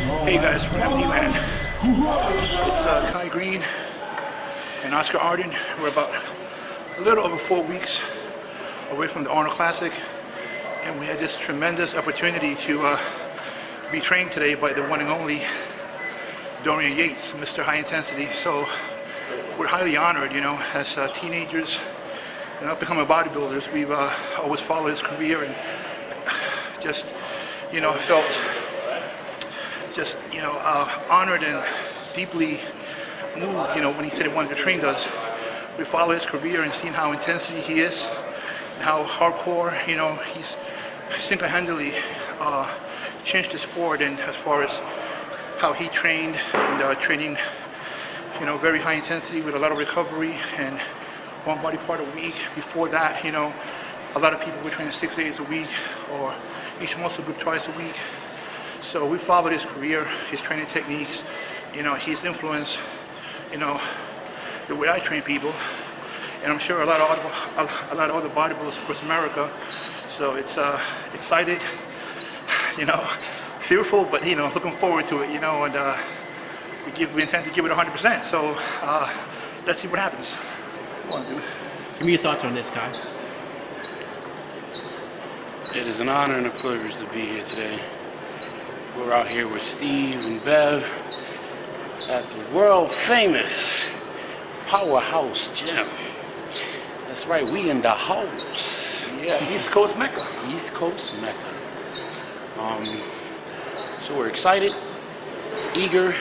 Hey guys, from MD-Land. It's Greene and Oscar Arden. We're about a little over 4 weeks away from the Arnold Classic, and we had this tremendous opportunity to be trained today by the one and only Dorian Yates, Mr. High Intensity. So we're highly honored, you know, as teenagers and up-and-coming bodybuilders. We've always followed his career and just, you know, felt just, you know, honored and deeply moved, you know, when he said he wanted to train us. We follow his career and seen how intensely he is and how hardcore, you know, he's single-handedly changed the sport, and as far as how he trained and training, you know, very high intensity with a lot of recovery and one body part a week. Before that, you know, a lot of people were training 6 days a week or each muscle group twice a week. So we followed his career, his training techniques, you know, his influence, you know, the way I train people, and I'm sure a lot of other bodybuilders across America. So it's excited, you know, fearful, but, you know, looking forward to it, you know, and we intend to give it 100%. So let's see what happens. Come on, dude. Give me your thoughts on this, Kai. It is an honor and a privilege to be here today. We're out here with Steve and Bev at the world famous Powerhouse Gym. That's right, we in the house. Yeah, East Coast Mecca. East Coast Mecca. So we're excited, eager,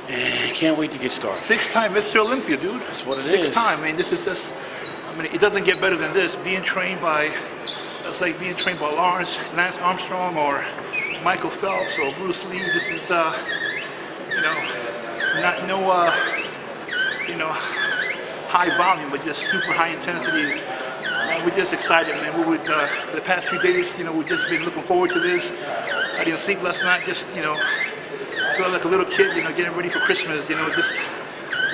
and can't wait to get started. 6-time Mr. Olympia, dude. That's what it is. 6-time. I mean, this is just, I mean, it doesn't get better than this. Being trained by, that's like being trained by Lance Armstrong or Michael Phelps or Bruce Lee. This is, you know, you know, high volume, but just super high intensity. And we're just excited, man. We would, the past few days, you know, we've just been looking forward to this. I didn't sleep last night, just, you know, felt like a little kid, you know, getting ready for Christmas, you know, just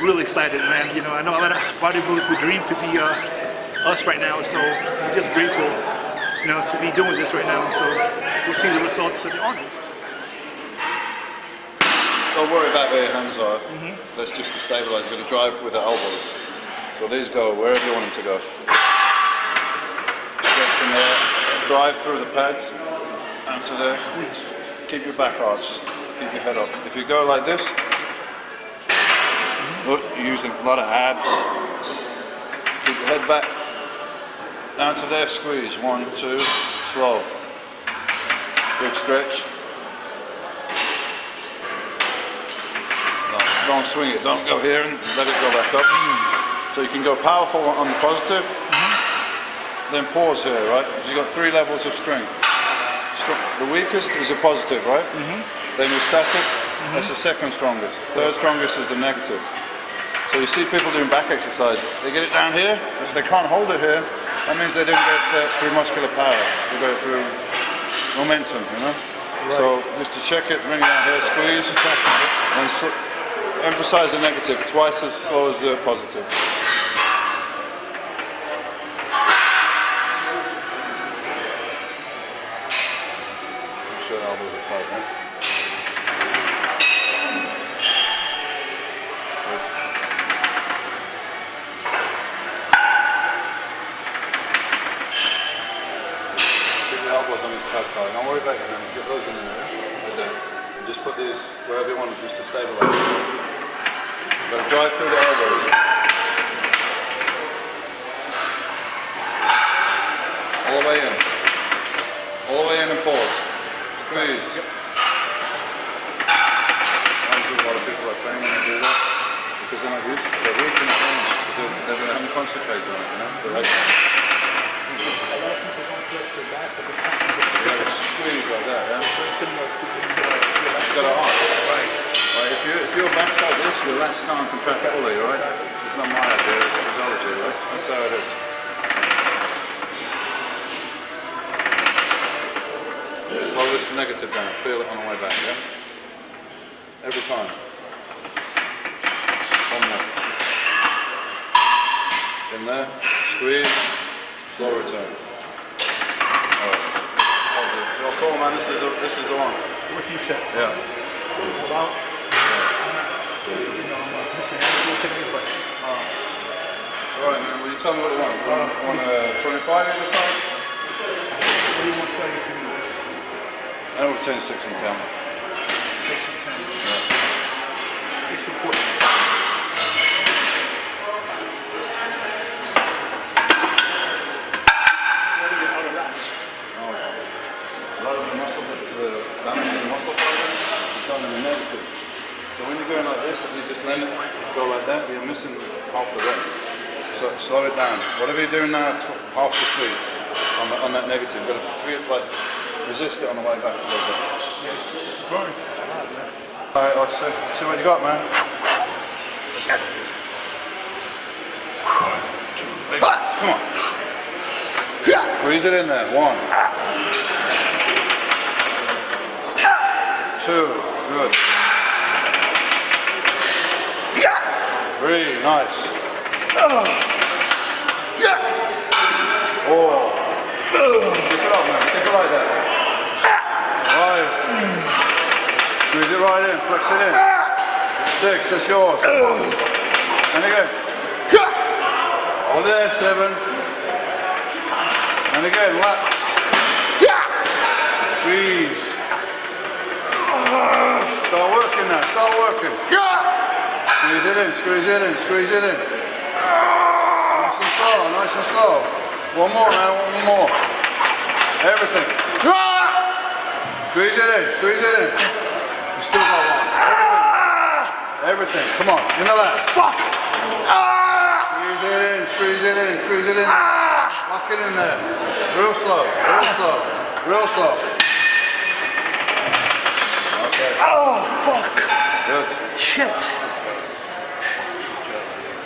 really excited, man. You know, I know a lot of bodybuilders would dream to be us right now, so we're just grateful, you know, to be doing this right now. So we'll see the results of the Arnold. Don't worry about where your hands are. That's just to stabilize. You're going to drive with the elbows. So these go wherever you want them to go. Get from there, drive through the pads, and to there. Keep your back arched. Keep your head up. If you go like this, look, you're using a lot of abs. Keep your head back. Down to there, squeeze. 1, 2, slow. Big stretch. No, don't swing it. Don't go here and let it go back up. So you can go powerful on the positive, then pause here, right? Because you've got 3 levels of strength. The weakest is a positive, right? Then your static, that's the second strongest. Third strongest is the negative. So you see people doing back exercise, they get it down here, if they can't hold it here, that means they didn't get it through muscular power, they got it through momentum, you know? Right. So just to check it, bring it down here, squeeze, and emphasize the negative, twice as slow as the positive. Elbows are tight, man. Keep your elbows on these pad cards. Don't worry about your hands. Get those in there. Like that. And just put these wherever you want them, just to stabilize. You've got to drive through the elbows. All the way in. All the way in and pause. Squeeze. Yep. A lot of people are training when they do that because they're not used to it. They're weak in the range because they haven't concentrated on it, you know? A lot of people don't press their back, but they squeeze like that, yeah? You've got to arc. Right. If your back's like this, your lats can't contract fully, right? It's not my idea, it's physiology, right? That's how it is. Slow this negative down, feel it on the way back, yeah? Every time. 1 more. In there, squeeze, slow return. Alright. You're cool, man, this is the one. what you said. Yeah. Without, I'm not missing anything, but Alright, man, will you tell me what you want? Want a 25 either side? what do you want to play for you? I would 10, 6 and 10. 6 and 10. It's important. A lot of the muscle, the damage to the muscle fibers is done in the negative. So when you're going like this, if you just let it go like that, you're missing half the rep. So slow it down. Whatever you're doing now, half the speed on that negative. But like resist it on the way back a little bit. Yeah, it's burns a lot, man. Alright, let's see what you got, man. Come on. Squeeze it in there. 1, 2, good. 3, nice. 4. Keep it up, man. Keep it like that. 5. Squeeze it right in. Flex it in. 6. That's yours. And again. Hold there. 7. And again. Lat. Squeeze. Start working now. Start working. Squeeze it in. Squeeze it in. Squeeze it in. Nice and slow. Nice and slow. One more, man. One more. Everything. Squeeze it in. Squeeze it in. You still got one. Everything. Come on. In the last. Fuck. Squeeze it in. Squeeze it in. Squeeze it in. Lock it in there. Real slow. Real slow. Real slow. Okay. Oh, fuck. Good. Shit.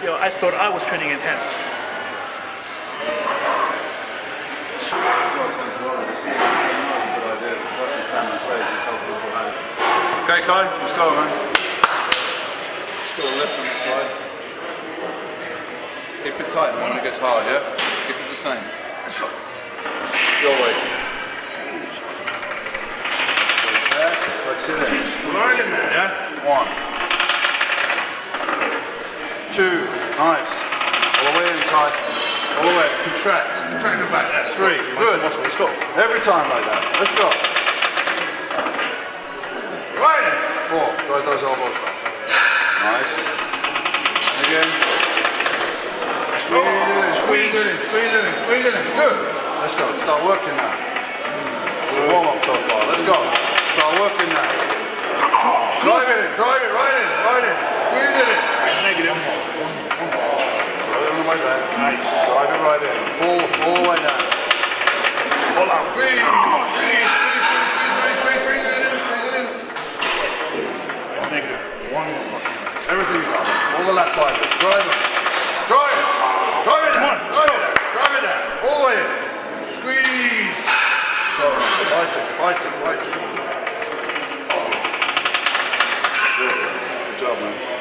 Yo, I thought I was training intense. Okay, Kai, let's go, man. Still a lift on the side. Keep it tight, man, when it gets hard, yeah? Keep it the same. Let's go. Your way. Flex it in. Right in there, yeah? 1. 2. Nice. All the way in, Kai. All the way. Contract. Contract the back. That's 3. Good. Let's go. Every time like that. Let's go. Right in. 4. Drive those elbows back. Nice. Again. Squeeze it in. Squeeze it in. Squeeze it in. Good. Let's go. Start working now. It's a warm up so far. Let's go. Start working now. Drive it in. Drive it. Right in. Right in. Squeeze it in. Negative. Drive it on the way back. Nice. Drive it right in. Pull all the way down. Hold on. Squeeze. Squeeze. Squeeze it in. Squeeze it in. Negative. One more fucking. Everything's up. All the left fibers. Drive it. Drive it. Drive it down. Drive it down. Drive it down. All the way in. Squeeze. So fight it. Fight it. Fight it. Good job, man.